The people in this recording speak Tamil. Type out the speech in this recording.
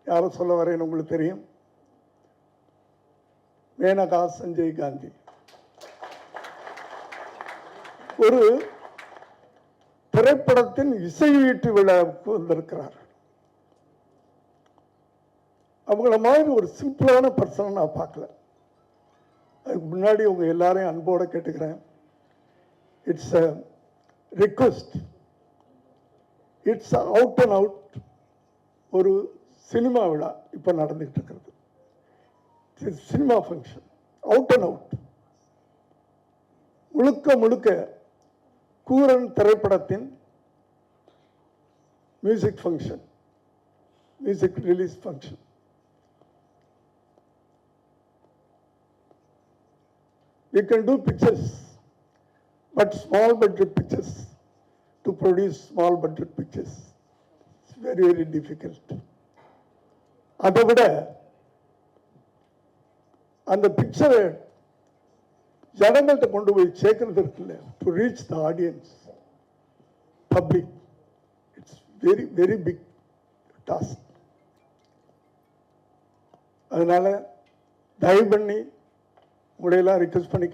யாரை சொல்ல வரேன்னு உங்களுக்கு தெரியும். மேனகா சஞ்சய் காந்தி ஒரு திரைப்படத்தின் இசை வீட்டு விழாவுக்கு வந்திருக்கிறார். அவங்கள மாதிரி ஒரு சிம்பிளான பர்சனை நான் பார்க்கல. அதுக்கு முன்னாடி உங்க எல்லாரையும் அன்போடு கேட்டுக்கிறேன். It's a request. It's out and out ஒரு சினிமா விழா இப்போ நடந்துகிட்டு இருக்கிறது. Cinema function out and out. முழுக்க முழுக்க கூரன் திரைப்படத்தின் music function, music release function. We can do pictures, but small budget pictures, to produce small budget pictures, it's very, very difficult. அதை விட அந்த பிக்சரை ஜனங்கள்கிட்ட கொண்டு போய் சேர்க்கறது இருக்குல்ல, to reach the audience, public, it's very very big task. அதனால தயவு பண்ணி உங்களையெல்லாம் ரிக்வெஸ்ட் பண்ணி